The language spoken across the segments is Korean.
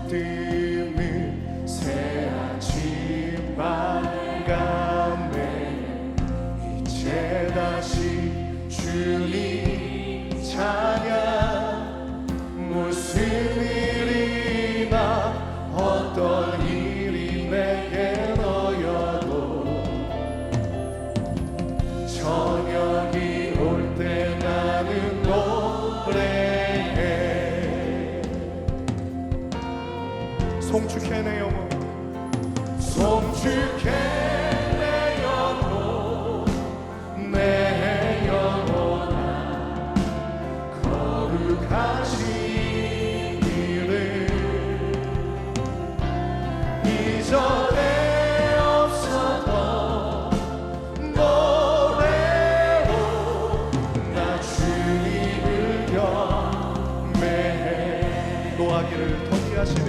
뜨는 새 아침 밝감에 이제 다시 주님 찬양. 무슨 일이나 어떤 일이 내게 놓여도 저녁이 올 때 나는 노래해. 송축해 내 영혼, 송축해 내 영혼, 내 영혼아 거룩하신 이름. 이전에 없었던 노래로 나 주님을 경배해. 노하기를 더디하시는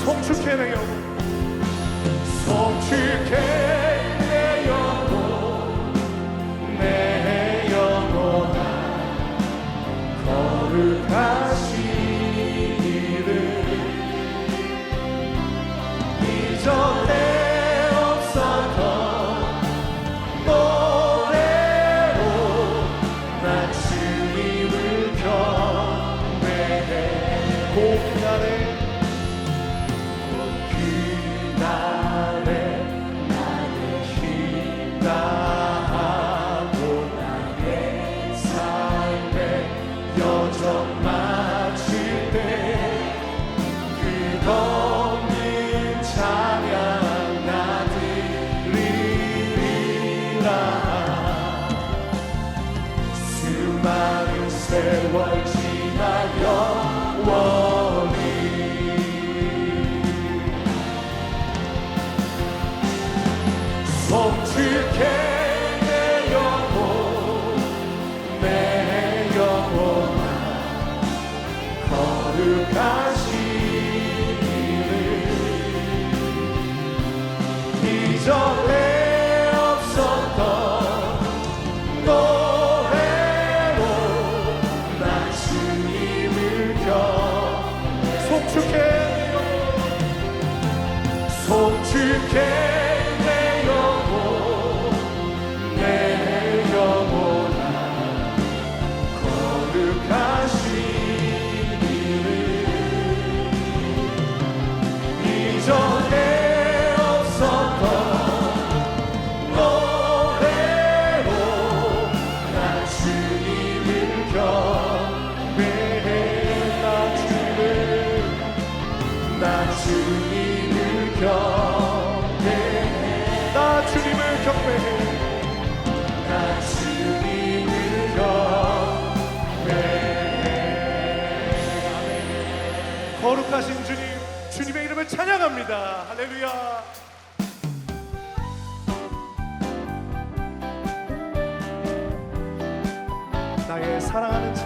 송축해 내 영혼, 송축해 내 영혼, 내 영혼아 거룩하신 이름. 이전에 없었던 노래로 나 주님을 경배해. 고난의 세월 지나 영원히 송축해 내 영혼, 내 영혼아 거룩하신 이름. 이전에 없었던 송축해 내 영혼, 내 영혼아 거룩하신 이름. 이전에 없었던 노래로 나 주님을 경배해. 나 주님을 경배해. 나 주님을 경배해. 나 주님을 경배해. 거룩하신 주님, 주님의 이름을 찬양합니다. 할렐루야. 나의 사랑하는 채,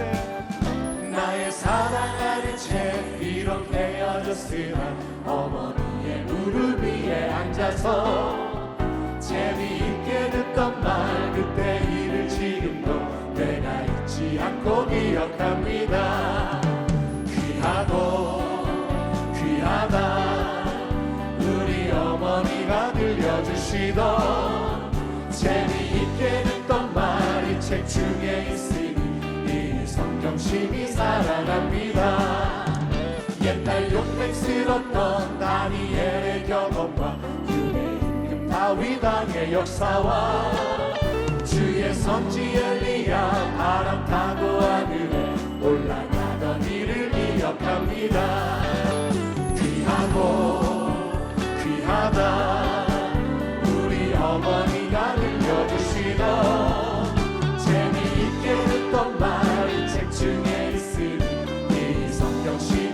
나의 사랑하는 채 비록 헤어졌으나 어머니의 무릎 위에 앉아서 재미있게 듣던 말, 그때 일을 지금도 내가 잊지 않고 기억합니다. 귀하고 귀하다 우리 어머니가 들려주시던 재미있게 듣던 말이 책 중에 있으니 이 성경심이 살아갑니다. 옛날 용맹스럽던 다니엘의 경험과 유대 임금 다윗 왕의 역사와 주의 선지 엘리야 바람 타고 하늘에 올라가던 일을 기억합니다. 귀하고 귀하다 우리 어머니가 들려주시던 재미있게 듣던 말이 책 중에 있으니 이 성경심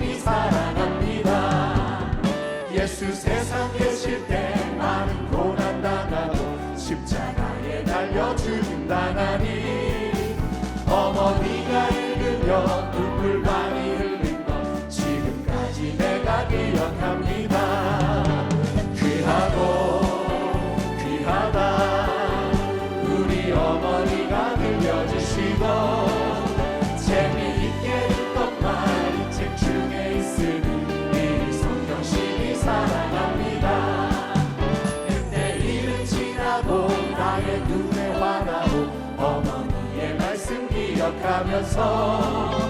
살면서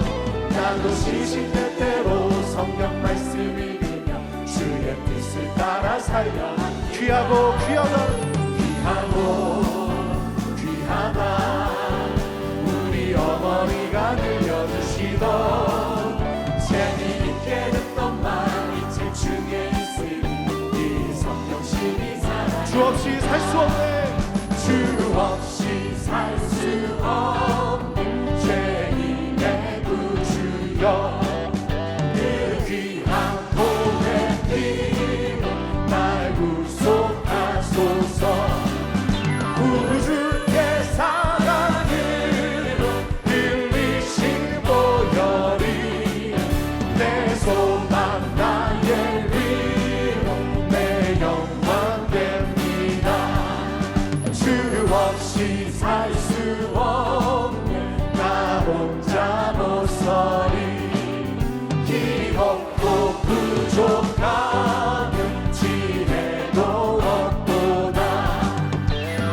나도 시신 때때로 성경 말씀 읽으며 주의 뜻을 따라 살려 귀하고 귀하다 귀하다 우리 어머니가 들려주시던 재미있게 듣던 말 이 책 중에 있으니 이 성경심이 살아 주 없이 살 수 없네 주 없이 살 수 없는 죄인의 구주여 그 귀한 보배 피로 날 구속하소서 구주의 사랑으로 흘리신 보혈이 내 소망 나의 위로 내 영광 됩니다 주 없이 살 수 없네 나 혼자 못 서리 힘없고 부족하면 지혜도 없도다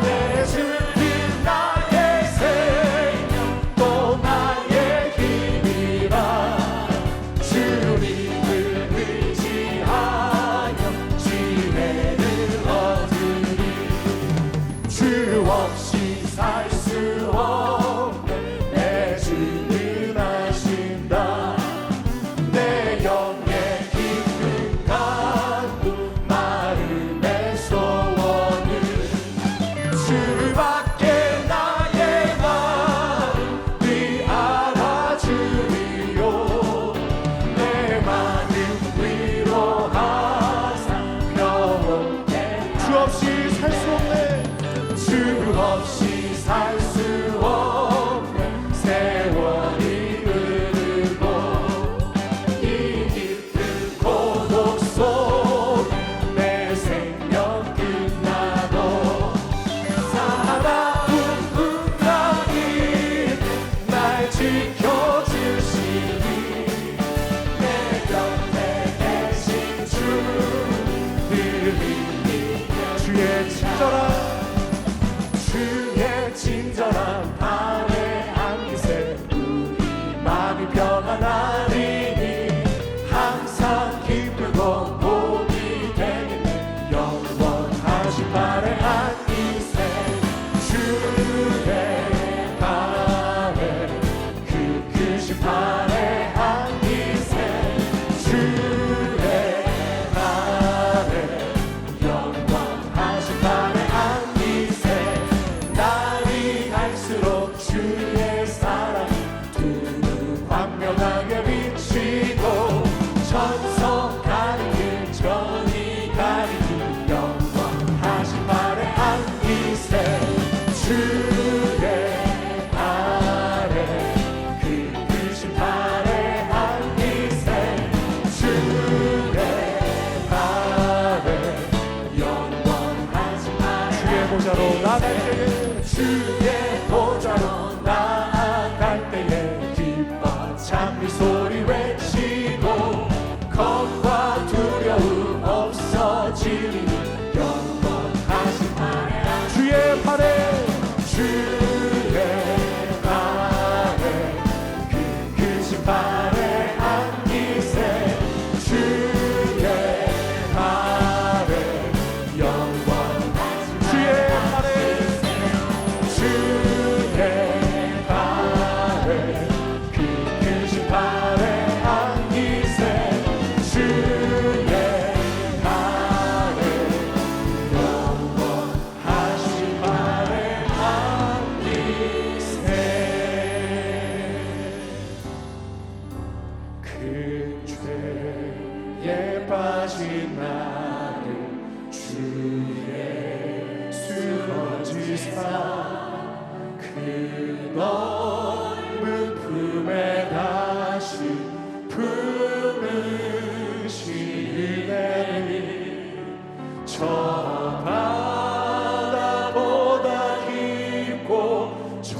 내 주님 나의 생명 또 나의 힘이라 주님을 의지하여 지혜를 얻으리 주 없이 살 수 없네 내 주는 아신다 내 영의 깊은 간구 마음의 소원을 주밖에 나의 마음이 알아주리요 내 마음 위로하사 평온케 주 없이 살 수 없네 주 없이 살 수 없네 세월이 흐르고 이 깊은 고독 속 내 생명 끝나도 살아온 분량이 날 지켜주시니 내 곁에 계신 주를 믿으며 주의 친절한 밤의 안기세 우리 마음이 평안하리니 항상 기쁘고 복이 되겠네 영원하신 발의 안기세 주의 발에 그 크신 발의 안기세 주의 발에 영원하신 발의 안기세 날이 갈수록 주의 사랑이 두루 광명하게 비치고 천성 가리길 전이 가리길 영원하신 발의 안기세 주의 발에 그 크신 발의 안기세 주의 발에 영원하신 발의 주의 보좌로 나갈 때에 주의 보좌로 나아갈 때에 기뻐 찬미 소리 외치고 겁과 두려움 없어지니 영원하신 발에 주의 팔에 주의 발에 그 크신 발에 안기세 주의 발에 영원하신 주의 팔에 주의 발에 그 크신 발에 안기세 주의 발에 영원하신 발에 안기세 그 죄에 빠진 나를 주의 쓰러지사 그 넓은 품에 다시 품으시네 저 바다보다 깊고 저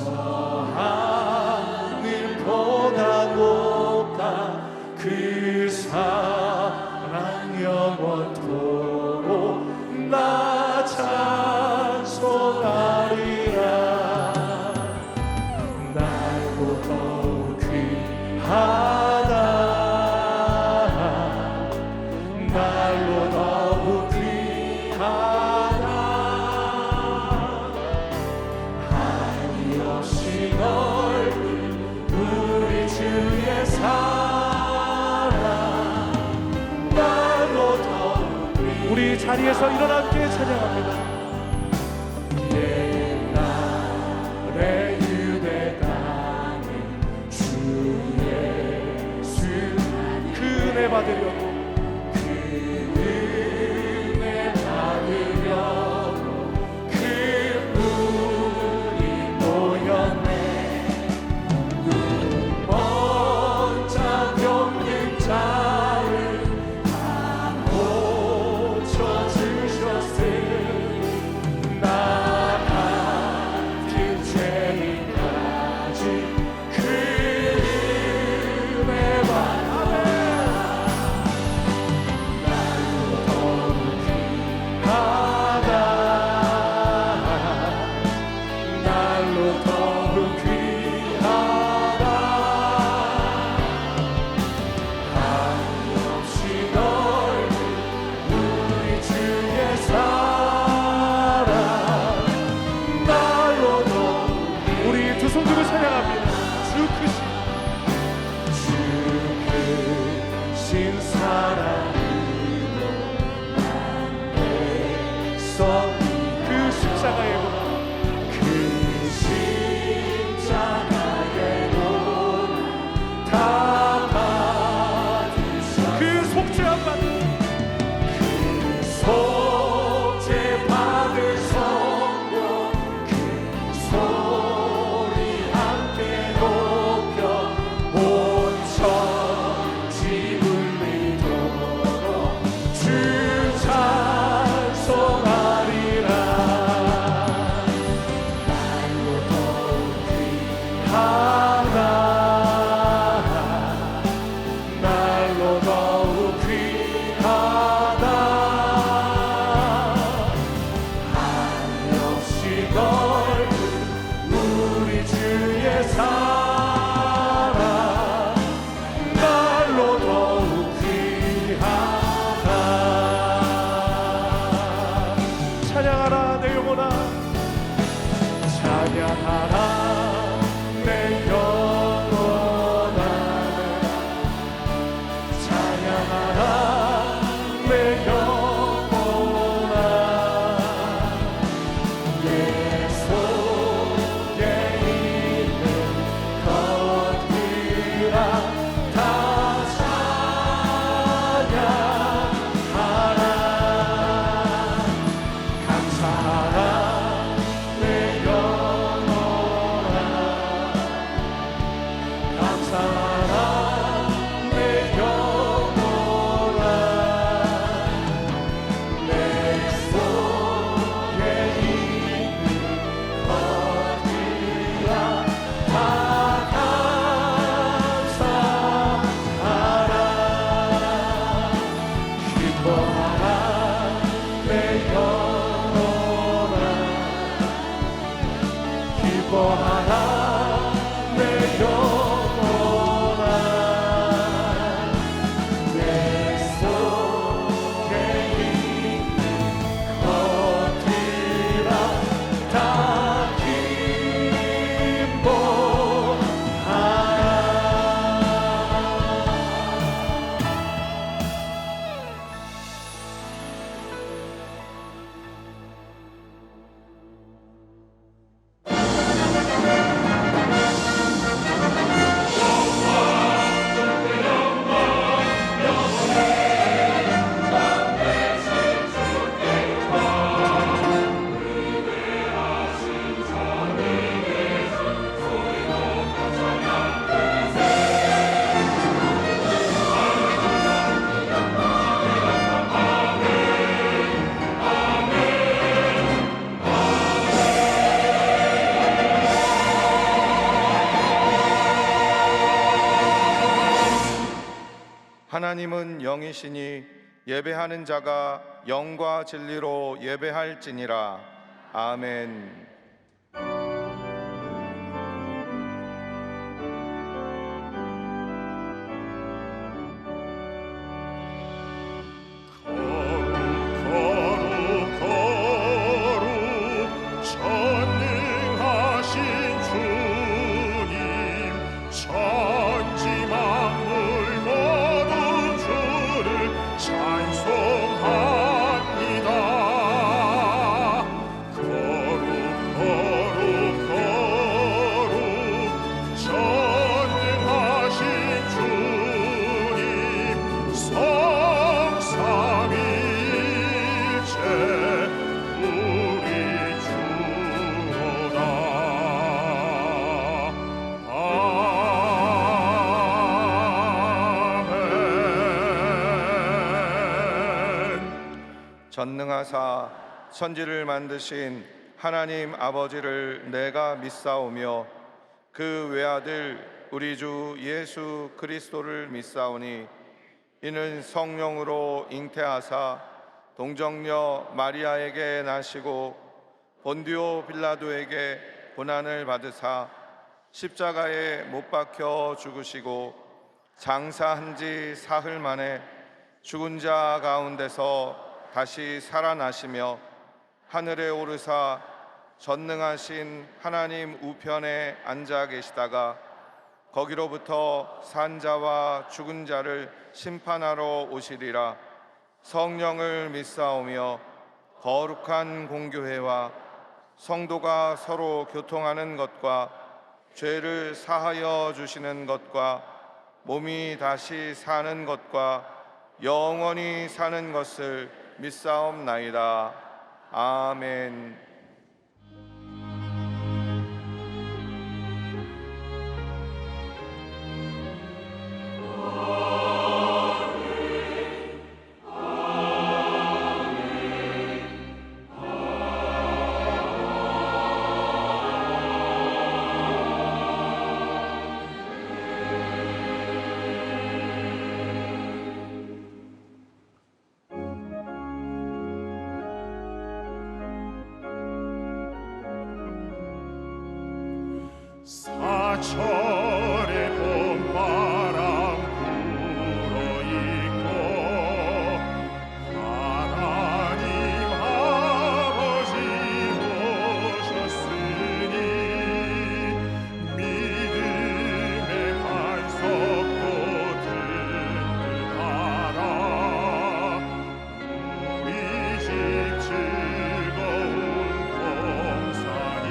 하늘보다 높다 그 사랑 영원토록 나 찬송하리라 날고 자리에서 일어나 함께 찬양합니다. 옛날의 유대 땅에 주 예수 그 은혜 받으려고 은혜 받으려고 그분이 모였네. 먼저 겪는 자를 다 고쳐주셨으니 나 같은 죄인까지 그 은혜 받아 날로 더욱 귀하다. 한없이 넓은 우리 주의 사랑 날로 더욱 우리 두 손 들고 찬양합니다. 주 크신 크신 사랑으로 그 십자가의 고난, 그 십자가의 고난 다 받으셨. 그 속죄 안 받은 그 속죄 받을 성공 그 소리 함께 높여 온 천지 울리도록 주 찬송하리라. 날로 더욱 귀하다. 날로 더욱 귀하다. 한없이 넓은 우리 주의 사랑 날로 더욱 귀하다. 찬양하라 내 영혼아. 찬양하라 내 영혼아. 찬양하라 내 영혼아. 내 속에 있는 것들아 다 찬양하라. 감사하라 내 영혼아. 감사하라 내 영혼아. 내 속에 있는 것들아 다 감사하라. 기뻐하라 내 영혼아. 기뻐하라 내 영혼아. 내 속에 있는 것들아 다 하나님은 영이시니 예배하는 자가 영과 진리로 예배할지니라. 아멘. 찬송합니다. 전능하사 천지를 만드신 하나님 아버지를 내가 믿사오며 그 외아들 우리 주 예수 그리스도를 믿사오니 이는 성령으로 잉태하사 동정녀 마리아에게 나시고 본디오 빌라도에게 고난을 받으사 십자가에 못 박혀 죽으시고 장사한 지 사흘 만에 죽은 자 가운데서 다시 살아나시며 하늘에 오르사 전능하신 하나님 우편에 앉아 계시다가 거기로부터 산 자와 죽은 자를 심판하러 오시리라. 성령을 믿사오며 거룩한 공교회와 성도가 서로 교통하는 것과 죄를 사하여 주시는 것과 몸이 다시 사는 것과 영원히 사는 것을 믿사옵나이다. 아멘. 사철의 봄바람 불어있고 하나님 아버지 오셨으니 믿음의 반석도 든든하라. 우리 집 즐거운 동산이라.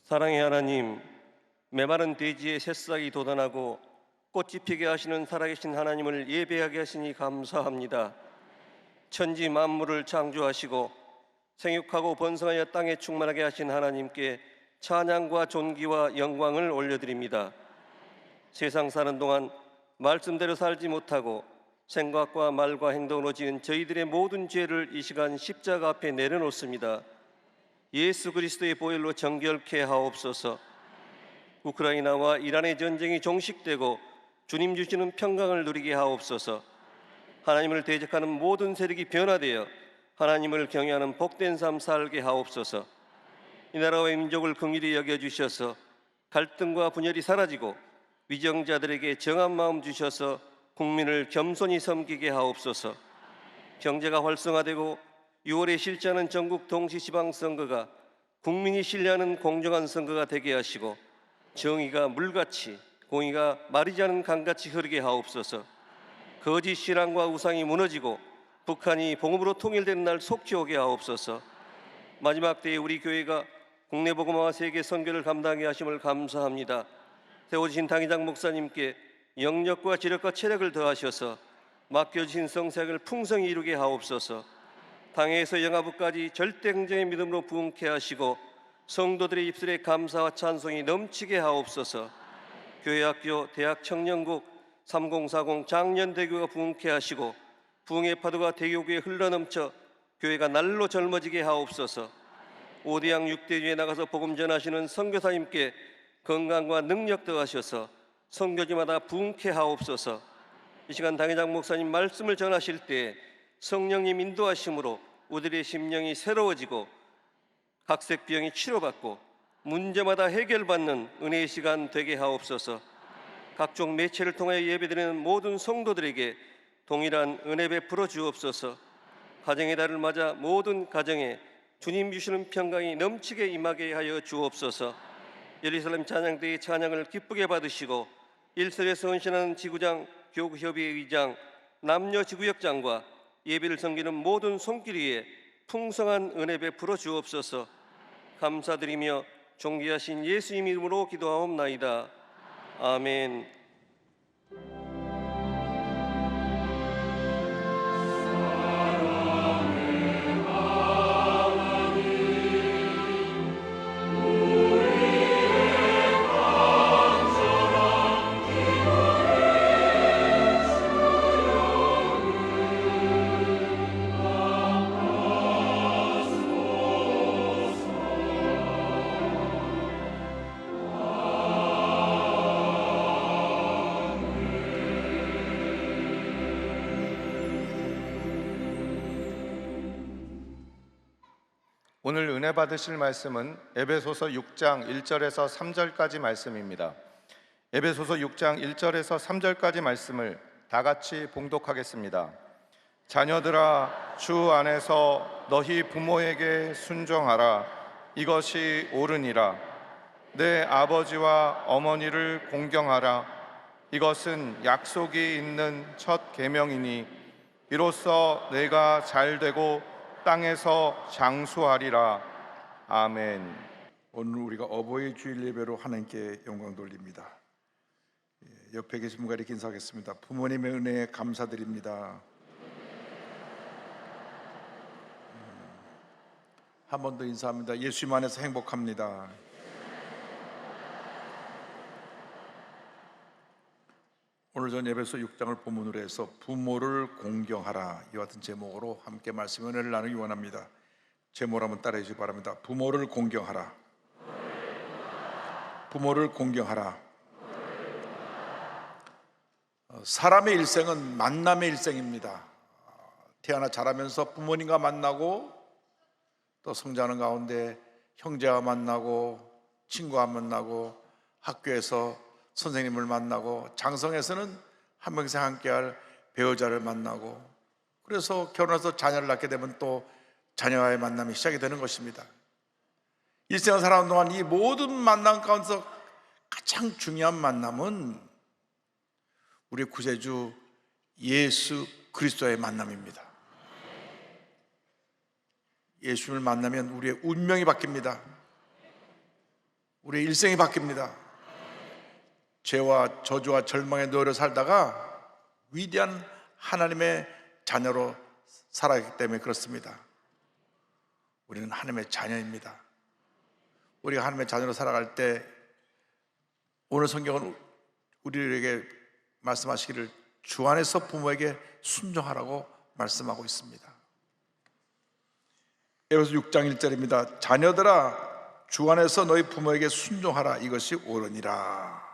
사랑의 하나님, 메마른 대지에 새싹이 돋아나고 꽃이 피게 하시는 살아계신 하나님을 예배하게 하시니 감사합니다. 천지 만물을 창조하시고 생육하고 번성하여 땅에 충만하게 하신 하나님께 찬양과 존귀와 영광을 올려드립니다. 세상 사는 동안 말씀대로 살지 못하고 생각과 말과 행동으로 지은 저희들의 모든 죄를 이 시간 십자가 앞에 내려놓습니다. 예수 그리스도의 보혈로 정결케 하옵소서. 우크라이나와 이란의 전쟁이 종식되고 주님 주시는 평강을 누리게 하옵소서. 하나님을 대적하는 모든 세력이 변화되어 하나님을 경외하는 복된 삶 살게 하옵소서. 이 나라와 민족을 긍휼히 여겨주셔서 갈등과 분열이 사라지고 위정자들에게 정한 마음 주셔서 국민을 겸손히 섬기게 하옵소서. 경제가 활성화되고 6월에 실시하는 전국 동시지방선거가 국민이 신뢰하는 공정한 선거가 되게 하시고 정의가 물같이 공의가 마르지 않은 강같이 흐르게 하옵소서. 거짓 신앙과 우상이 무너지고 북한이 복음으로 통일되는 날 속히 오게 하옵소서. 마지막 때에 우리 교회가 국내 복음화와 세계 선교를 감당하게 하심을 감사합니다. 세워주신 당회장 목사님께 영력과 지력과 체력을 더하셔서 맡겨주신 성사역을 풍성히 이루게 하옵소서. 당회에서 영아부까지 절대 긍정의 믿음으로 부흥케 하시고 성도들의 입술에 감사와 찬송이 넘치게 하옵소서. 교회, 학교, 대학, 청년국, 3040 장년대교가 부흥케 하시고 부흥의 파도가 대교구에 흘러넘쳐 교회가 날로 젊어지게 하옵소서. 5대양 6대주에 나가서 복음 전하시는 선교사님께 건강과 능력 더하셔서 선교지마다 부흥케 하옵소서. 이 시간 당회장 목사님 말씀을 전하실 때 성령님 인도하심으로 우리의 심령이 새로워지고 각색병이 치료받고 문제마다 해결받는 은혜의 시간 되게 하옵소서. 각종 매체를 통하여 예배드리는 모든 성도들에게 동일한 은혜 베풀어 주옵소서. 가정의 달을 맞아 모든 가정에 주님 주시는 평강이 넘치게 임하게 하여 주옵소서. 예루살렘 찬양대의 찬양을 기쁘게 받으시고 일설에서 헌신하는 지구장, 교구협의회 의장, 남녀 지구역장과 예배를 섬기는 모든 손길 위에 풍성한 은혜 베풀어 주옵소서. 감사드리며 존귀하신 예수님 이름으로 기도하옵나이다. 아멘. 오늘 은혜 받으실 말씀은 에베소서 6장 1절에서 3절까지 말씀입니다. 에베소서 6장 1절에서 3절까지 말씀을 다 같이 봉독하겠습니다. 자녀들아, 주 안에서 너희 부모에게 순종하라. 이것이 옳으니라. 내 아버지와 어머니를 공경하라. 이것은 약속이 있는 첫 계명이니 이로써 내가 잘되고 땅에서 장수하리라. 아멘. 오늘 우리가 어버이 주일 예배로 하나님께 영광 돌립니다. 옆에 계신 분과 이렇게 인사하겠습니다. 부모님의 은혜에 감사드립니다. 한 번 더 인사합니다. 예수님 안에서 행복합니다. 오늘 전 에베소 6장을 본문으로 해서 부모를 공경하라, 이와 같은 제목으로 함께 말씀 은혜를 나누기 원합니다. 제목을 한번 따라해 주시기 바랍니다. 부모를 공경하라. 부모를 공경하라. 사람의 일생은 만남의 일생입니다. 태어나 자라면서 부모님과 만나고 또 성장하는 가운데 형제와 만나고 친구와 만나고 학교에서 선생님을 만나고 장성에서는 한평생 함께할 배우자를 만나고 그래서 결혼해서 자녀를 낳게 되면 또 자녀와의 만남이 시작이 되는 것입니다. 일생을 살아가는 동안 이 모든 만남 가운데서 가장 중요한 만남은 우리 구세주 예수 그리스도의 만남입니다. 예수를 만나면 우리의 운명이 바뀝니다. 우리의 일생이 바뀝니다. 죄와 저주와 절망에 놓여 살다가 위대한 하나님의 자녀로 살아가기 때문에 그렇습니다. 우리는 하나님의 자녀입니다. 우리가 하나님의 자녀로 살아갈 때 오늘 성경은 우리에게 말씀하시기를 주 안에서 부모에게 순종하라고 말씀하고 있습니다. 에베소 6장 1절입니다. 자녀들아 주 안에서 너희 부모에게 순종하라. 이것이 옳으니라.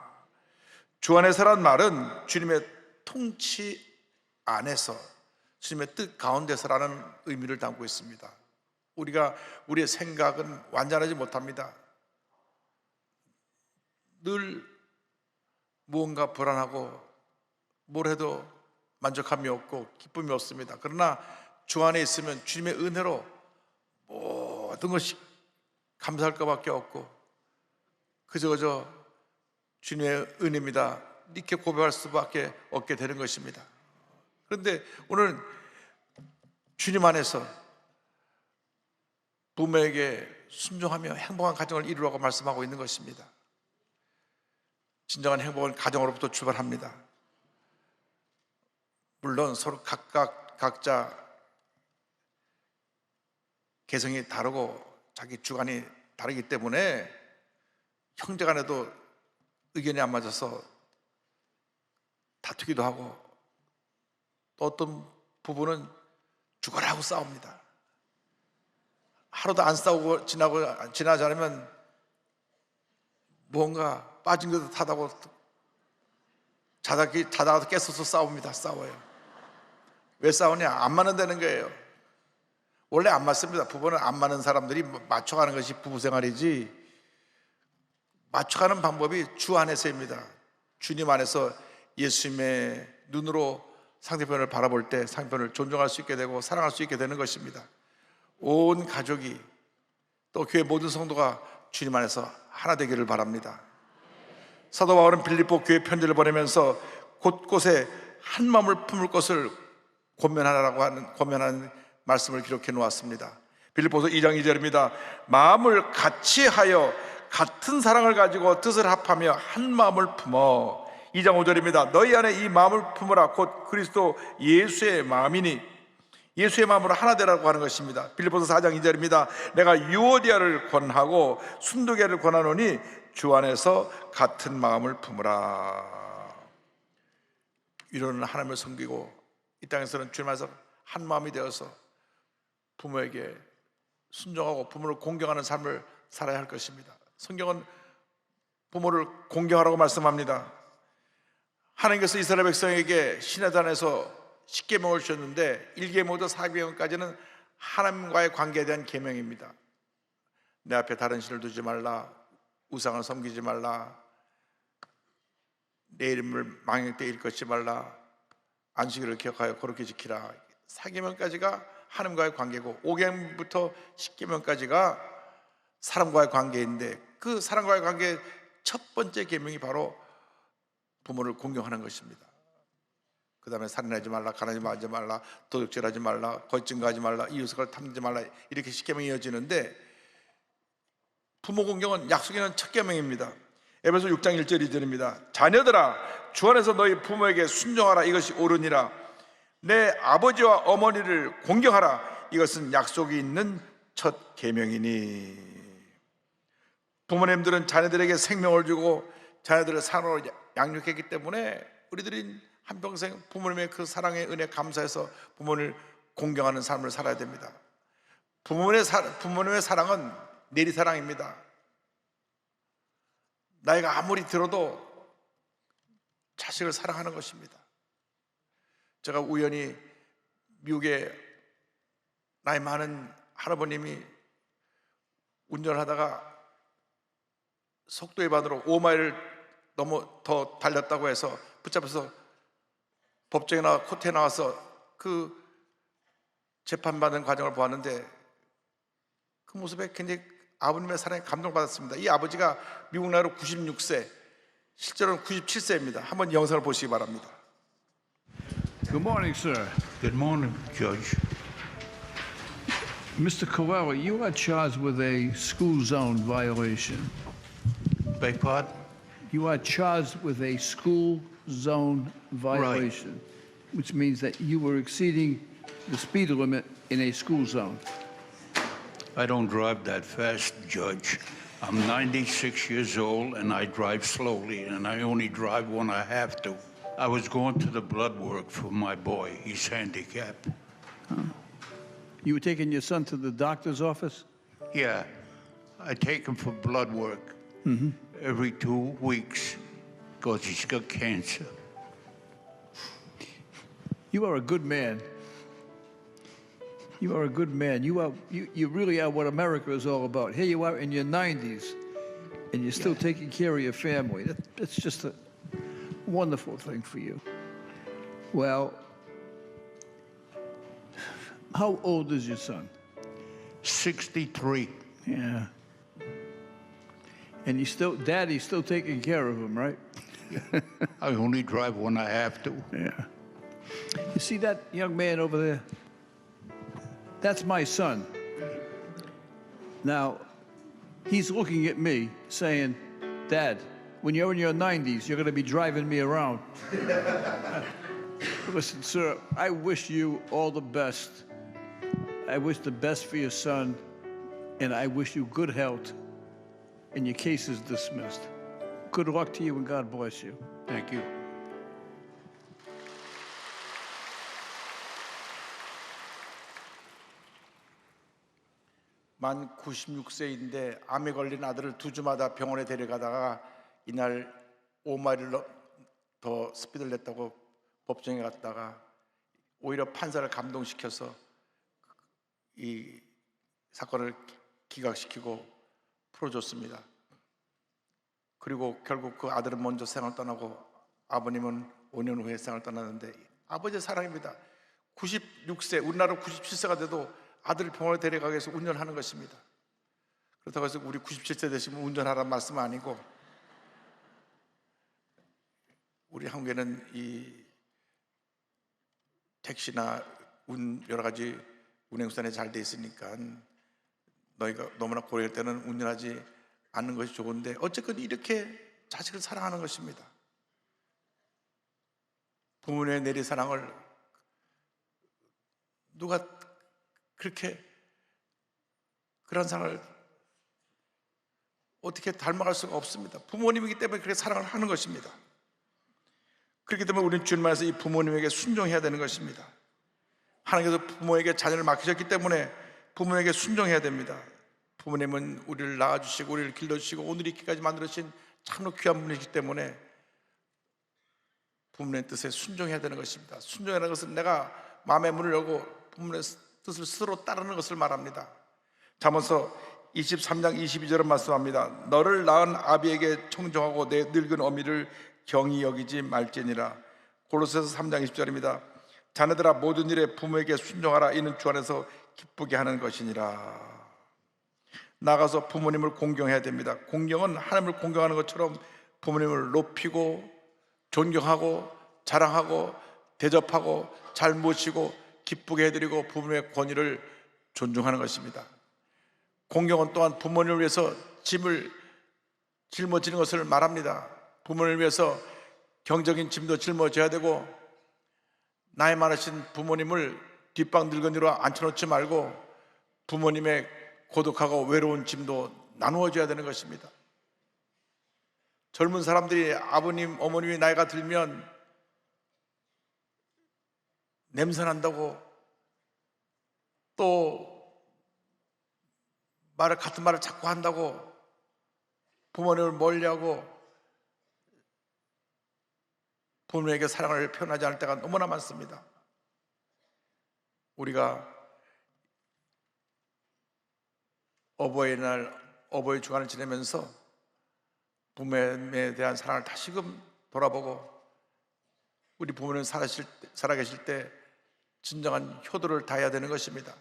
주 안에서란 말은 주님의 통치 안에서, 주님의 뜻 가운데서라는 의미를 담고 있습니다. 우리의 생각은 완전하지 못합니다. 늘 무언가 불안하고 뭘 해도 만족함이 없고 기쁨이 없습니다. 그러나 주 안에 있으면 주님의 은혜로 모든 것이 감사할 것밖에 없고 그저 주님의 은혜입니다 이렇게 고백할 수밖에 없게 되는 것입니다. 그런데 오늘 주님 안에서 부모에게 순종하며 행복한 가정을 이루라고 말씀하고 있는 것입니다. 진정한 행복은 가정으로부터 출발합니다. 물론 서로 각자 개성이 다르고 자기 주관이 다르기 때문에 형제 간에도 의견이 안 맞아서 다투기도 하고 또 어떤 부부는 죽어라 하고 싸웁니다. 하루도 안 싸우고 지나지 않으면 뭔가 빠진 것 탓하고 자다가 깼어서 싸워요. 왜 싸우냐? 안 맞는다는 거예요. 원래 안 맞습니다. 부부는 안 맞는 사람들이 맞춰가는 것이 부부 생활이지, 맞춰가는 방법이 주 안에서입니다. 주님 안에서 예수님의 눈으로 상대편을 바라볼 때 상대편을 존중할 수 있게 되고 사랑할 수 있게 되는 것입니다. 온 가족이 또 교회 모든 성도가 주님 안에서 하나 되기를 바랍니다. 사도 바울은 빌립보 교회 편지를 보내면서 곳곳에 한 마음을 품을 것을 권면하는 말씀을 기록해 놓았습니다. 빌립보서 2장 2절입니다. 마음을 같이 하여 같은 사랑을 가지고 뜻을 합하며 한 마음을 품어. 2장 5절입니다. 너희 안에 이 마음을 품으라. 곧 그리스도 예수의 마음이니, 예수의 마음으로 하나 되라고 하는 것입니다. 빌립보서 4장 2절입니다. 내가 유오디아를 권하고 순도계를 권하노니 주 안에서 같은 마음을 품으라. 위로는 하나님을 섬기고 이 땅에서는 주님 안에서 한 마음이 되어서 부모에게 순종하고 부모를 공경하는 삶을 살아야 할 것입니다. 성경은 부모를 공경하라고 말씀합니다. 하나님께서 이스라엘 백성에게 시내단에서 10계명을 주셨는데 1계명부터 4계명까지는 하나님과의 관계에 대한 계명입니다. 내 앞에 다른 신을 두지 말라, 우상을 섬기지 말라, 내 이름을 망할 때 일컫지 말라, 안식일을 기억하여 거룩히 지키라. 4계명까지가 하나님과의 관계고 5계명부터 10계명까지가 사람과의 관계인데 그 사람과의 관계의 첫 번째 계명이 바로 부모를 공경하는 것입니다. 그 다음에 살인하지 말라, 가난하지 말라, 도둑질하지 말라, 거짓증거하지 말라, 이웃을 탐내지 말라, 이렇게 10계명이 이어지는데 부모 공경은 약속이 있는 첫 계명입니다. 에베소 6장 1절 2절입니다. 자녀들아 주 안에서 너희 부모에게 순종하라. 이것이 옳으니라. 내 아버지와 어머니를 공경하라. 이것은 약속이 있는 첫 계명이니. 부모님들은 자녀들에게 생명을 주고 자녀들을 사랑으로 양육했기 때문에 우리들이 한평생 부모님의 그 사랑의 은혜 감사해서 부모를 공경하는 삶을 살아야 됩니다. 부모님의 사랑은 내리사랑입니다. 나이가 아무리 들어도 자식을 사랑하는 것입니다. 제가 우연히 미국에 나이 많은 할아버님이 운전을 하다가 속도 위반으로 5마일을 너무 더 달렸다고 해서 붙잡혀서 법정에 코트에 나와서 그 재판받는 과정을 보았는데 그 모습에 굉장히 아버님의 사랑에 감동받았습니다. 이 아버지가 미국 나이로 96세, 실제로는 97세입니다. 한번 영상을 보시기 바랍니다. Good morning, sir. Good morning, Judge. Mr. Coelho, you are charged with a school zone violation. Beg pardon? You are charged with a school zone violation, which means that you were exceeding the speed limit in a school zone. I don't drive that fast, Judge. I'm 96 years old and I drive slowly, and I only drive when I have to. I was going to the blood work for my boy. He's handicapped. You were taking your son to the doctor's office? Yeah, I take him for blood work every 2 weeks because he's got cancer. You are a good man. You are a good man. You really are what America is all about. Here you are in your 90s, and you're still taking care of your family. That's just a wonderful thing for you. Well, how old is your son? 63. Yeah. And Daddy's still taking care of him, right? I only drive when I have to. Yeah. You see that young man over there? That's my son. Now, he's looking at me saying, Dad, when you're in your 90s, you're going to be driving me around. Listen, sir, I wish you all the best. I wish the best for your son, and I wish you good health. And your case is dismissed. Good luck to you, and God bless you. Thank you. 만 96세인데 암에 걸린 아들을 2주마다 병원에 데려가다가 이날 5마일을 더 스피드를 냈다고 법정에 갔다가 오히려 판사를 감동시켜서 이 사건을 기각시키고 풀어줬습니다. 그리고 결국 그 아들은 먼저 세상을 떠나고 아버님은 5년 후에 세상을 떠났는데 아버지의 사랑입니다. 96세, 우리나라 97세가 돼도 아들을 병원에 데려가기 위해서 운전하는 것입니다. 그렇다고 해서 우리 97세 되시면 운전하라는 말씀은 아니고, 우리 한국에는 이 택시나 여러 가지 운행수단이 잘 돼 있으니까 너희가 너무나 고려할 때는 운전하지 않는 것이 좋은데, 어쨌든 이렇게 자식을 사랑하는 것입니다. 부모님의 내리 사랑을 누가 그렇게 그런 사랑을 어떻게 닮아갈 수가 없습니다. 부모님이기 때문에 그렇게 사랑을 하는 것입니다. 그렇기 때문에 우리는 주님 안에서 이 부모님에게 순종해야 되는 것입니다. 하나님께서 부모에게 자녀를 맡기셨기 때문에 부모에게 순종해야 됩니다. 부모님은 우리를 낳아주시고 우리를 길러주시고 오늘 있기까지 만들어주신 참으로 귀한 분이기 때문에 부모님의 뜻에 순종해야 되는 것입니다. 순종하는 것은 내가 마음의 문을 열고 부모님의 뜻을 스스로 따르는 것을 말합니다. 잠언서 23장 22절은 말씀합니다. 너를 낳은 아비에게 청종하고 내 늙은 어미를 경히 여기지 말지니라. 골로새서 3장 20절입니다. 자녀들아 모든 일에 부모에게 순종하라. 이는 주 안에서 기쁘게 하는 것이니라. 나가서 부모님을 공경해야 됩니다. 공경은 하나님을 공경하는 것처럼 부모님을 높이고 존경하고 자랑하고 대접하고 잘 모시고 기쁘게 해드리고 부모님의 권위를 존중하는 것입니다. 공경은 또한 부모님을 위해서 짐을 짊어지는 것을 말합니다. 부모님을 위해서 경적인 짐도 짊어져야 되고, 나이 많으신 부모님을 뒷방 늙은이로 앉혀놓지 말고 부모님의 고독하고 외로운 짐도 나누어줘야 되는 것입니다. 젊은 사람들이 아버님, 어머님이 나이가 들면 냄새난다고 또 같은 말을 자꾸 한다고 부모님을 멀리하고 부모님에게 사랑을 표현하지 않을 때가 너무나 많습니다. 우리가 어버이날, 어버이 주간을 지내면서 부모님에 대한 사랑을 다시금 돌아보고 우리 부모님 살아계실 때 진정한 효도를 다해야 되는 것입니다.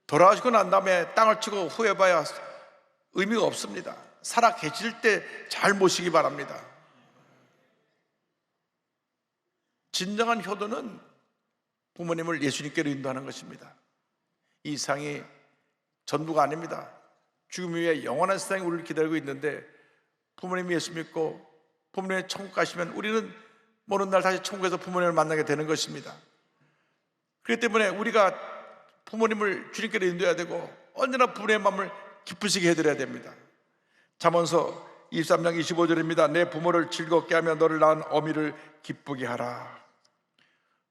돌아가시고 난 다음에 땅을 치고 후회봐야 의미가 없습니다. 살아계실 때 잘 모시기 바랍니다. 진정한 효도는 부모님을 예수님께로 인도하는 것입니다. 이 세상이 전부가 아닙니다. 죽음 이후에 영원한 세상이 우리를 기다리고 있는데, 부모님이 예수 믿고 부모님이 천국 가시면 우리는 모든 날 다시 천국에서 부모님을 만나게 되는 것입니다. 그렇기 때문에 우리가 부모님을 주님께로 인도해야 되고 언제나 부모님의 마음을 기쁘시게 해드려야 됩니다. 잠언서 23장 25절입니다. 내 부모를 즐겁게 하며 너를 낳은 어미를 기쁘게 하라.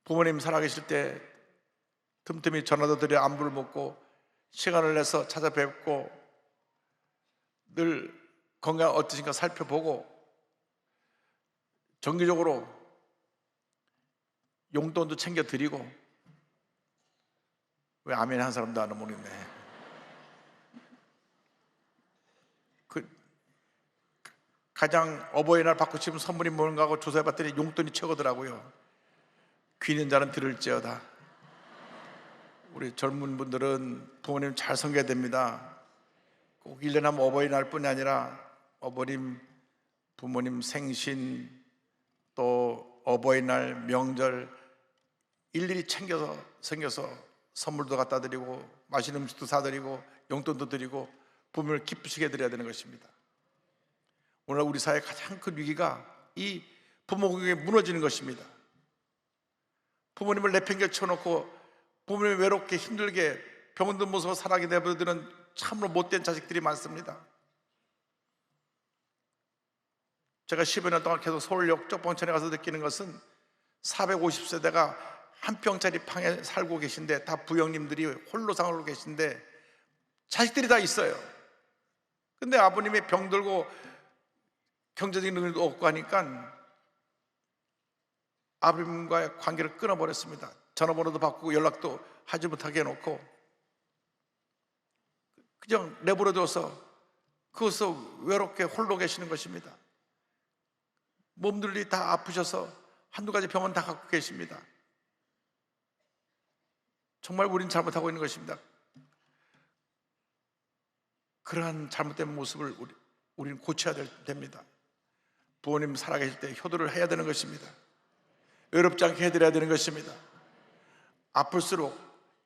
부모님 살아계실 때 틈틈이 전화도 드려 안부를 묻고 시간을 내서 찾아뵙고 늘 건강 어떠신가 살펴보고 정기적으로 용돈도 챙겨드리고. 왜 아멘 한 사람도 안 모르겠네. 가장 어버이날 받고 싶은 선물이 뭔가 하고 조사해봤더니 용돈이 최고더라고요. 귀 있는 자는 들을지어다. 우리 젊은 분들은 부모님 잘 섬겨야 됩니다. 꼭 1년에 한 번 어버이날 뿐이 아니라 어버님, 부모님 생신, 또 어버이날, 명절 일일이 챙겨서 선물도 갖다 드리고 맛있는 음식도 사드리고 용돈도 드리고 부모님을 기쁘시게 해드려야 되는 것입니다. 오늘 우리 사회의 가장 큰 위기가 이 부모 공경이 무너지는 것입니다. 부모님을 내팽개쳐놓고 부모님이 외롭게 힘들게 병원도 무서워 살아가게 내버려두는 참으로 못된 자식들이 많습니다. 제가 10여 년 동안 계속 서울역 쪽방촌에 가서 느끼는 것은 450세대가 한 평짜리 방에 살고 계신데 다 부형님들이 홀로 살고 계신데 자식들이 다 있어요. 근데 아버님이 병들고 경제적인 능력도 없고 하니까 아버님과의 관계를 끊어버렸습니다. 전화번호도 바꾸고 연락도 하지 못하게 해놓고 그냥 내버려둬서 그것을 외롭게 홀로 계시는 것입니다. 몸들이 다 아프셔서 한두 가지 병은 다 갖고 계십니다. 정말 우린 잘못하고 있는 것입니다. 그러한 잘못된 모습을 우리는 고쳐야 됩니다. 부모님 살아계실 때 효도를 해야 되는 것입니다. 외롭지 않게 해드려야 되는 것입니다. 아플수록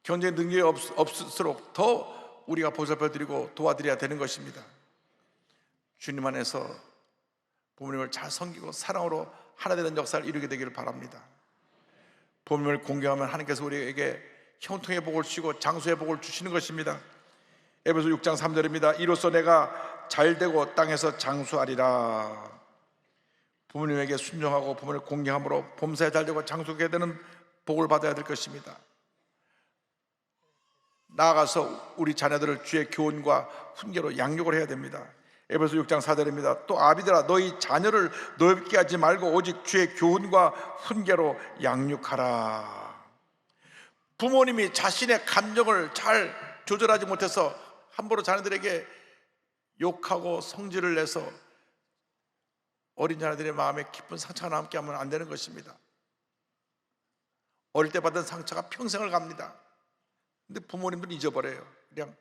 경제 능력이 없을수록 더 우리가 보살펴드리고 도와드려야 되는 것입니다. 주님 안에서 부모님을 잘 섬기고 사랑으로 하나 되는 역사를 이루게 되기를 바랍니다. 부모님을 공경하면 하나님께서 우리에게 형통의 복을 주시고 장수의 복을 주시는 것입니다. 에베소 6장 3절입니다. 이로써 내가 잘되고 땅에서 장수하리라. 부모님에게 순종하고 부모를 공경함으로 범사에 잘되고 장수하게 되는 복을 받아야 될 것입니다. 나아가서 우리 자녀들을 주의 교훈과 훈계로 양육을 해야 됩니다. 에베소 6장 4절입니다. 또 아비들아 너희 자녀를 넓게 하지 말고 오직 주의 교훈과 훈계로 양육하라. 부모님이 자신의 감정을 잘 조절하지 못해서 함부로 자녀들에게 욕하고 성질을 내서 어린 자녀들의 마음에 깊은 상처가 남게 하면 안 되는 것입니다. 어릴 때 받은 상처가 평생을 갑니다. 근데 부모님들은 잊어버려요. 그냥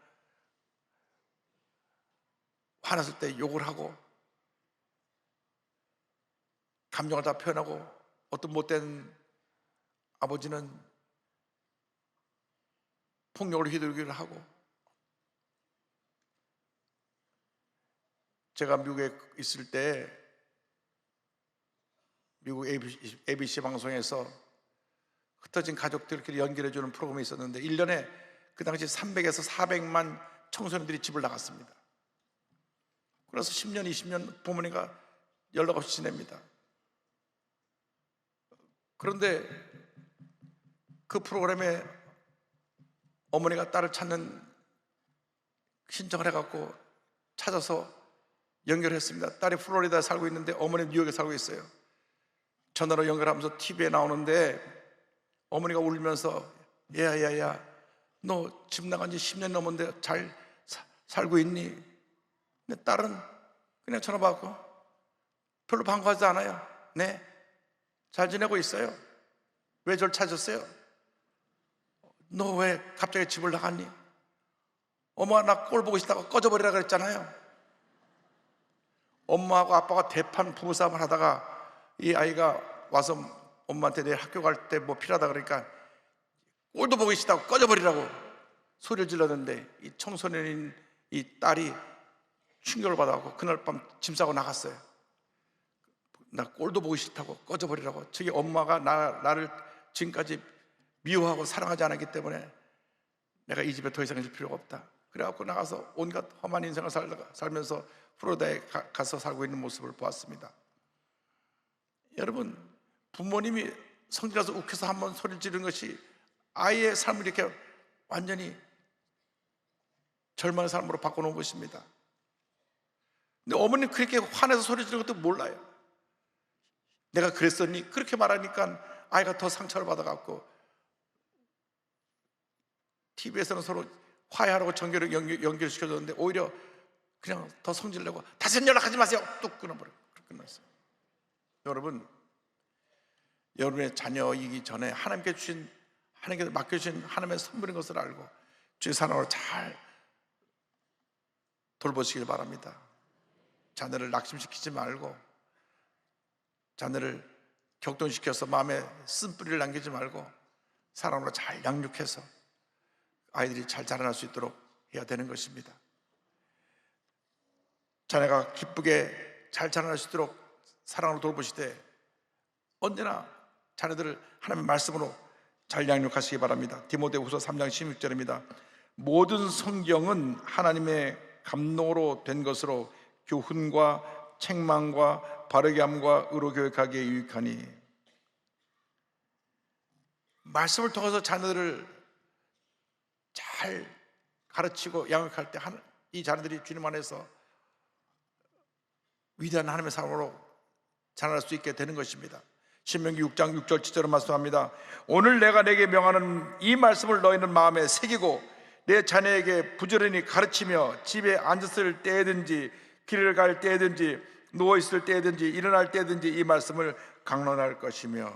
화났을 때 욕을 하고 감정을 다 표현하고 어떤 못된 아버지는 폭력을 휘두르기를 하고. 제가 미국에 있을 때 미국 ABC 방송에서 흩어진 가족들끼리 연결해주는 프로그램이 있었는데 1년에 그 당시 300에서 400만 청소년들이 집을 나갔습니다. 그래서 10년, 20년 부모님과 연락 없이 지냅니다. 그런데 그 프로그램에 어머니가 딸을 찾는 신청을 해갖고 찾아서 연결했습니다. 딸이 플로리다에 살고 있는데 어머니는 뉴욕에 살고 있어요. 전화로 연결하면서 TV에 나오는데 어머니가 울면서 야야야 너 집 나간 지 10년 넘었는데 잘 살고 있니? 근데 딸은 그냥 전화 받고 별로 반가워하지 않아요. 네, 잘 지내고 있어요. 왜 저를 찾았어요? 너 왜 갑자기 집을 나갔니? 엄마 나 꼴 보고 싶다고 꺼져버리라 그랬잖아요. 엄마하고 아빠가 대판 부부싸움을 하다가 이 아이가 와서 엄마한테 내일 학교 갈 때 뭐 필요하다 그러니까 꼴도 보기 싫다고 꺼져버리라고 소리를 질렀는데 이 청소년인 이 딸이 충격을 받아갖고 그날 밤 짐 싸고 나갔어요. 나 꼴도 보기 싫다고 꺼져버리라고. 저기 엄마가 나를 지금까지 미워하고 사랑하지 않았기 때문에 내가 이 집에 더 이상 있을 필요가 없다. 그래갖고 나가서 온갖 험한 인생을 살면서 플로리다에 가서 살고 있는 모습을 보았습니다. 여러분, 부모님이 성질나서 욱해서 한번 소리를 지르는 것이 아이의 삶을 이렇게 완전히 절망의 삶으로 바꿔놓은 것입니다. 근데 어머니는 그렇게 화내서 소리 지르는 것도 몰라요. 내가 그랬었니? 그렇게 말하니까 아이가 더 상처를 받아갖고 TV에서는 서로 화해하라고 전결을 연결시켜줬는데 오히려 그냥 더 성질내고 다시는 연락하지 마세요. 뚝 끊어버려요. 그렇게 끝났어요. 여러분, 여러분의 자녀이기 전에 하나님께 맡겨주신 하나님의 선물인 것을 알고 주의 사랑으로 잘 돌보시길 바랍니다. 자녀를 낙심시키지 말고, 자녀를 격동시켜서 마음에 쓴뿌리를 남기지 말고 사랑으로 잘 양육해서 아이들이 잘 자라날 수 있도록 해야 되는 것입니다. 자녀가 기쁘게 잘 자라날 수 있도록 사랑으로 돌보시되 언제나 자녀들을 하나님의 말씀으로 잘 양육하시기 바랍니다. 디모데후서 3장 16절입니다. 모든 성경은 하나님의 감동으로 된 것으로 교훈과 책망과 바르게 함과 의로 교육하기에 유익하니. 말씀을 통해서 자녀들을 잘 가르치고 양육할 때 이 자녀들이 주님 안에서 위대한 하나님의 사람으로 자라날 수 있게 되는 것입니다. 신명기 6장 6절 7절을 말씀합니다. 오늘 내가 내게 명하는 이 말씀을 너희는 마음에 새기고 내 자녀에게 부지런히 가르치며 집에 앉았을 때든지 길을 갈 때든지 누워있을 때든지 일어날 때든지 이 말씀을 강론할 것이며.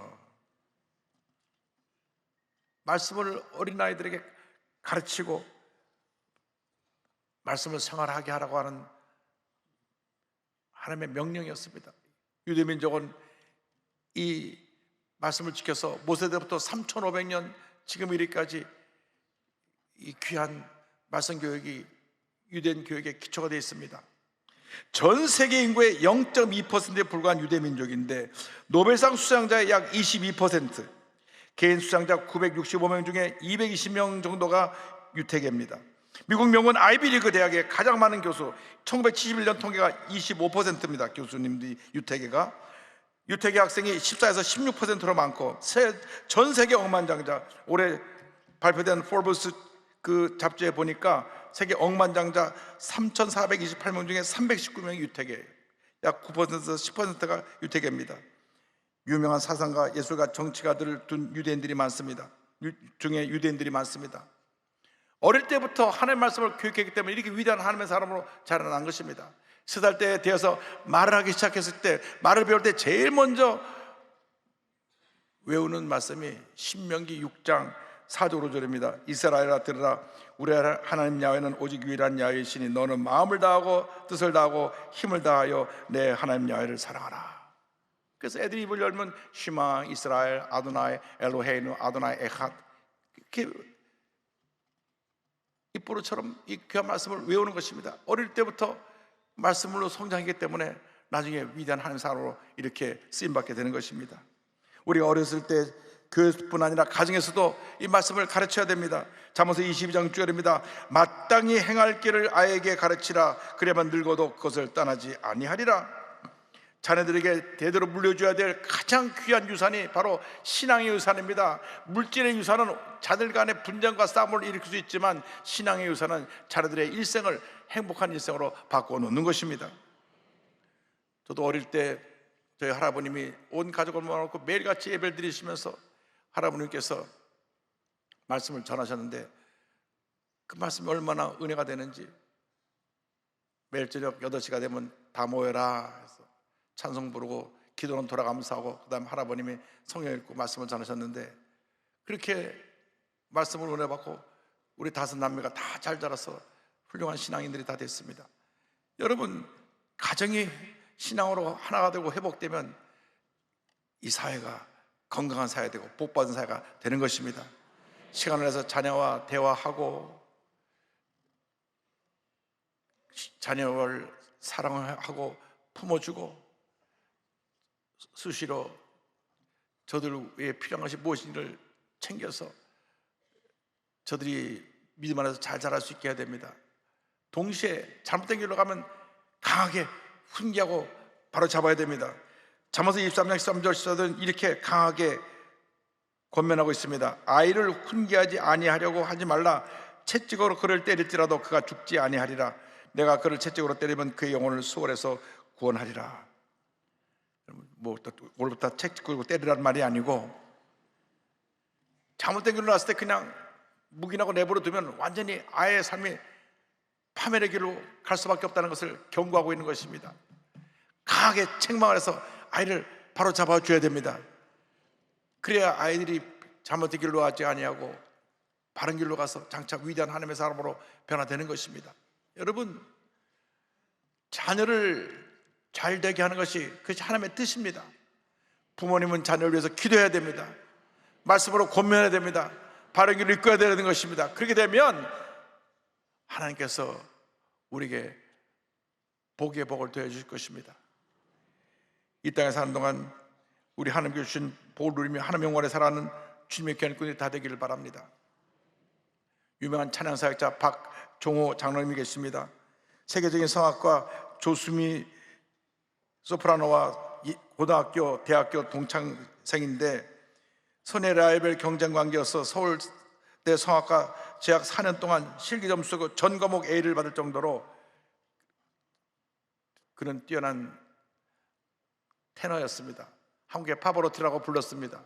말씀을 어린아이들에게 가르치고 말씀을 생활하게 하라고 하는 하나님의 명령이었습니다. 유대민족은 이 말씀을 지켜서 모세때부터 3,500년 지금 이르기까지 이 귀한 말씀 교육이 유대인 교육의 기초가 되어 있습니다. 전 세계 인구의 0.2%에 불과한 유대민족인데 노벨상 수상자의 약 22%, 개인 수상자 965명 중에 220명 정도가 유태계입니다. 미국 명문 아이비리그 대학의 가장 많은 교수, 1971년 통계가 25%입니다. 교수님들이 유태계 학생이 14에서 16%로 많고 전 세계 억만장자, 올해 발표된 포브스 그 잡지에 보니까 세계 억만장자 3,428명 중에 319명이 유태계예요. 약 9%에서 10%가 유태계입니다. 유명한 사상가, 예술가, 정치가들을 둔 유대인들이 많습니다. 중에 유대인들이 많습니다. 어릴 때부터 하나님의 말씀을 교육했기 때문에 이렇게 위대한 하나님의 사람으로 자라난 것입니다. 3살 때에 되어서 말을 하기 시작했을 때, 말을 배울 때 제일 먼저 외우는 말씀이 신명기 6장 4절 5절입니다. 이스라엘아 들으라, 우리 하나님 야훼는 오직 유일한 야훼이시니 너는 마음을 다하고 뜻을 다하고 힘을 다하여 내 하나님 야훼를 사랑하라. 그래서 애들이 입을 열면 시마 이스라엘 아도나이 엘로헤이누 아도나이 에핫, 이렇게 입보로처럼 이 귀한 말씀을 외우는 것입니다. 어릴 때부터 말씀으로 성장하기 때문에 나중에 위대한 하나님의 사람으로 이렇게 쓰임받게 되는 것입니다. 우리가 어렸을 때 교회뿐 아니라 가정에서도 이 말씀을 가르쳐야 됩니다. 잠언서 22장 6절입니다. 마땅히 행할 길을 아이에게 가르치라, 그래야만 늙어도 그것을 떠나지 아니하리라. 자녀들에게 대대로 물려줘야 될 가장 귀한 유산이 바로 신앙의 유산입니다. 물질의 유산은 자들 간의 분쟁과 싸움을 일으킬 수 있지만 신앙의 유산은 자녀들의 일생을 행복한 일생으로 바꿔놓는 것입니다. 저도 어릴 때 저희 할아버님이 온 가족을 모아놓고 매일같이 예배를 드리시면서 할아버님께서 말씀을 전하셨는데 그 말씀이 얼마나 은혜가 되는지, 매일 저녁 8시가 되면 다 모여라 해서 찬송 부르고 기도는 돌아가면서 하고, 그 다음 할아버님이 성경 읽고 말씀을 전하셨는데 그렇게 말씀을 은혜 받고 우리 5 남매가 다 잘 자라서 훌륭한 신앙인들이 다 됐습니다. 여러분, 가정이 신앙으로 하나가 되고 회복되면 이 사회가 건강한 사회가 되고 복받은 사회가 되는 것입니다. 시간을 내서 자녀와 대화하고 자녀를 사랑하고 품어주고 수시로 저들 위해 필요한 것이 무엇인지를 챙겨서 저들이 믿음 안에서 잘 자랄 수 있게 해야 됩니다. 동시에 잘못된 길로 가면 강하게 훈계하고 바로 잡아야 됩니다. 잠언서 23장 13절 시사는 이렇게 강하게 권면하고 있습니다. 아이를 훈계하지 아니하려고 하지 말라. 채찍으로 그를 때릴지라도 그가 죽지 아니하리라. 내가 그를 채찍으로 때리면 그의 영혼을 수월해서 구원하리라. 뭐 오늘부터 채찍 끌고 때리라는 말이 아니고, 잘못된 길로 났을 때 그냥 묵인하고 내버려 두면 완전히 아이의 삶이 파멸의 길로 갈 수밖에 없다는 것을 경고하고 있는 것입니다. 강하게 책망을 해서 아이를 바로 잡아줘야 됩니다. 그래야 아이들이 잘못된 길로 가지 아니하고 바른 길로 가서 장차 위대한 하나님의 사람으로 변화되는 것입니다. 여러분, 자녀를 잘 되게 하는 것이 그것이 하나님의 뜻입니다. 부모님은 자녀를 위해서 기도해야 됩니다. 말씀으로 권면해야 됩니다. 바른 길로 이끌어야 되는 것입니다. 그렇게 되면 하나님께서 우리에게 복의 복을 더해 주실 것입니다. 이 땅에 사는 동안 우리 하나님께 주신 복을 누리며 하나님 영원에 살아가는 주님의 귀한꾼이 다 되기를 바랍니다. 유명한 찬양사역자 박종호 장로님이 계십니다. 세계적인 성악가 조수미 소프라노와 고등학교, 대학교 동창생인데 선의 라이벌 경쟁 관계여서 서울대 성악과 재학 4년 동안 실기 점수 전 과목 A를 받을 정도로 그는 뛰어난 테너였습니다. 한국의 파바로티라고 불렀습니다.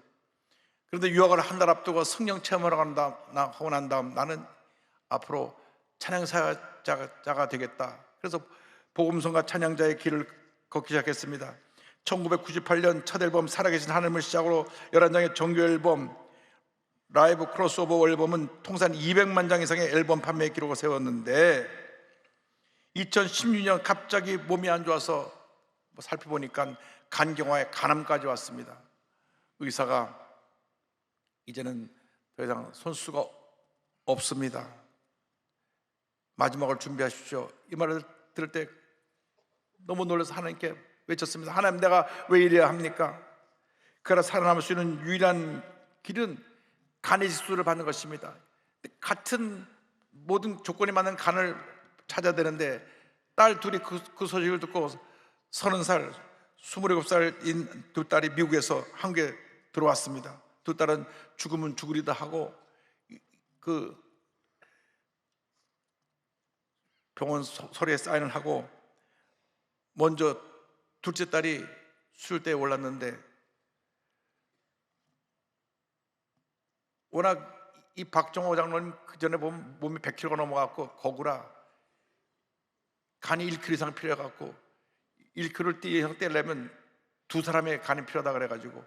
그런데 유학을 한 달 앞두고 성령 체험을 하고 난 다음 나는 앞으로 찬양사자가 되겠다. 그래서 복음성과 찬양자의 길을 걷기 시작했습니다. 1998년 첫 앨범 살아계신 하나님을 시작으로 11장의 정규 앨범 라이브 크로스오버 앨범은 통산 200만 장 이상의 앨범 판매 기록을 세웠는데 2016년 갑자기 몸이 안 좋아서 살펴보니까 간경화에 간암까지 왔습니다. 의사가 이제는 더 이상 손수가 없습니다. 마지막을 준비하십시오. 이 말을 들을 때 너무 놀라서 하나님께 외쳤습니다. 하나님, 내가 왜 이래야 합니까? 그러나 살아남을 수 있는 유일한 길은 간의 직수를 받는 것입니다. 같은 모든 조건이 맞는 간을 찾아야 되는데 딸 둘이 그 소식을 듣고 30살, 27살인 두 딸이 미국에서 한국에 들어왔습니다. 두 딸은 죽으면 죽으리다 하고 그 병원 서류에 사인을 하고 먼저 둘째 딸이 수술대에 올랐는데 워낙 이 박정호 장로님 그 전에 보면 몸이 100kg가 넘어갔고 거구라 간이 1kg 이상 필요해갖고 1kg를 이상 떼려면 두 사람의 간이 필요하다 그래가지고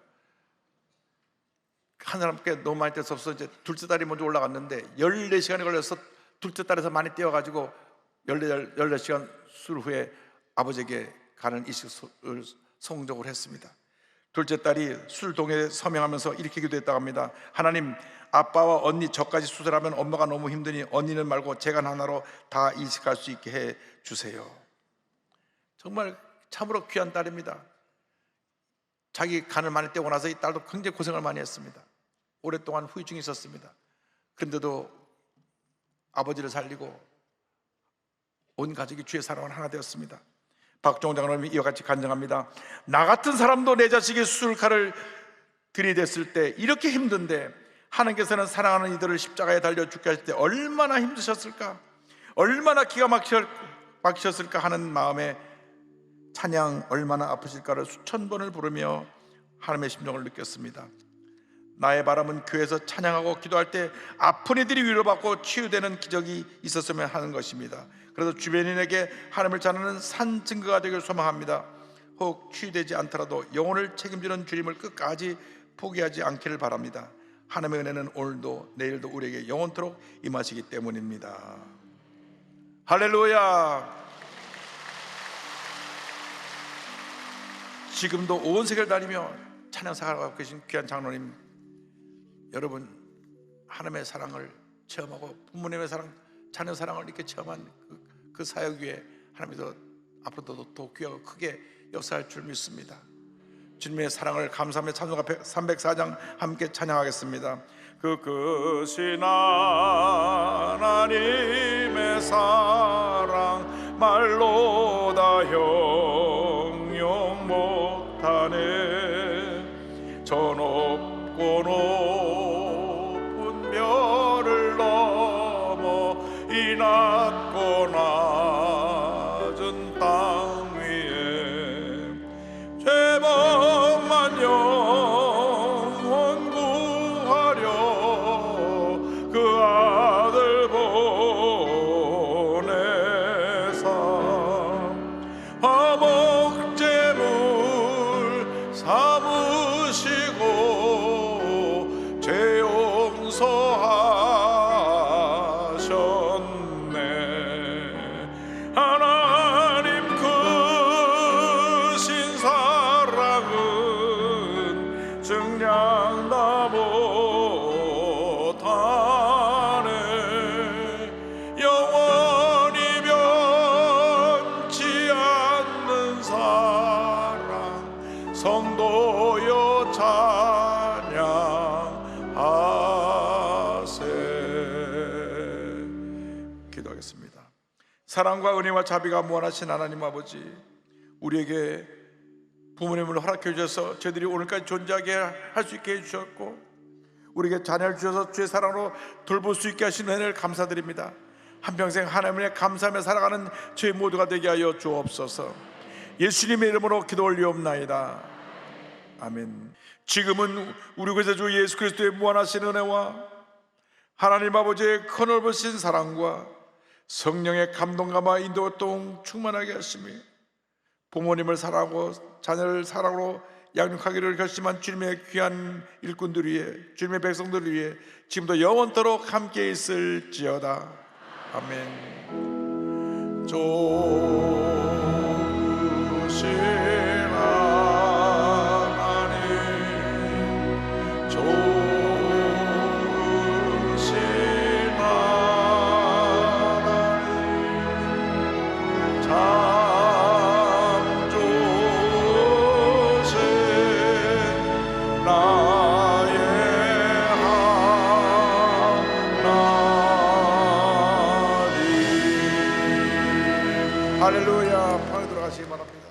한 사람께 너무 많이 떼서 없어 이제 둘째 딸이 먼저 올라갔는데 14시간이 걸려서 둘째 딸에서 많이 떼어가지고 14시간 수술 후에 아버지에게 간을 이식을 성공적으로 했습니다. 둘째 딸이 수술동에 서명하면서 이렇게 기도했다고 합니다. 하나님, 아빠와 언니 저까지 수술하면 엄마가 너무 힘드니 언니는 말고 제 간 하나로 다 이식할 수 있게 해 주세요. 정말 참으로 귀한 딸입니다. 자기 간을 많이 떼고 나서 이 딸도 굉장히 고생을 많이 했습니다. 오랫동안 후유증이 있었습니다. 그런데도 아버지를 살리고 온 가족이 주의 사랑을 하나 되었습니다. 박종호 장로님이 이와 같이 간증합니다. 나 같은 사람도 내 자식의 수술칼을 들이댔을 때 이렇게 힘든데 하나님께서는 사랑하는 이들을 십자가에 달려 죽게 하실 때 얼마나 힘드셨을까, 얼마나 기가 막히셨을까 하는 마음에 찬양 얼마나 아프실까를 수천 번을 부르며 하나님의 심정을 느꼈습니다. 나의 바람은 교회에서 찬양하고 기도할 때 아픈 이들이 위로받고 치유되는 기적이 있었으면 하는 것입니다. 그래서 주변인에게 하나님을 전하는 산 증거가 되길 소망합니다. 혹 치유되지 않더라도 영혼을 책임지는 주님을 끝까지 포기하지 않기를 바랍니다. 하나님의 은혜는 오늘도 내일도 우리에게 영원토록 임하시기 때문입니다. 할렐루야. 지금도 온 세계를 다니며 찬양사를 하고 계신 귀한 장로님 여러분, 하나님의 사랑을 체험하고 부모님의 사랑, 자녀 사랑을 이렇게 체험한 그 사역 위에 하나님께서 앞으로도 더 귀하고 크게 역사할 줄 믿습니다. 주님의 사랑을 감사하며 찬송가 304장 함께 찬양하겠습니다. 그 크신 하나님의 사랑 형용 못하네. 저 높고 높은 별을 넘어 이 낮고 낮은 땅 위에 죄범만 영원 구하려 그 아들 보내사 화목제물 삼으시고 죄 용서하셨네. 하나님 크신 사랑은 증량다 못하네. 영원히 변치 않는 사랑 성도여 찬양하세. 기도하겠습니다. 사랑과 은혜와 자비가 무한하신 하나님 아버지, 우리에게 부모님을 허락해 주셔서 저희들이 오늘까지 존재하게 할 수 있게 해주셨고, 우리에게 자녀를 주셔서 주의 사랑으로 돌볼 수 있게 하신 은혜를 감사드립니다. 한평생 하나님의 감사하며 살아가는 저희 모두가 되게 하여 주옵소서. 예수님의 이름으로 기도 올리옵나이다. 아멘. 지금은 우리 구세주 예수 그리스도의 무한하신 은혜와 하나님 아버지의 크넓으신 사랑과 성령의 감동감화 인도동 충만하게 하시며 부모님을 사랑하고 자녀를 사랑으로 양육하기를 결심한 주님의 귀한 일꾼들 위해, 주님의 백성들 위해 지금도 영원토록 함께 있을지어다. 아멘. 좋으신 하나님, 좋으신 하나님, 참 좋으신 나의 하나님. 할렐루야. 방에 들어가시기 바랍니다.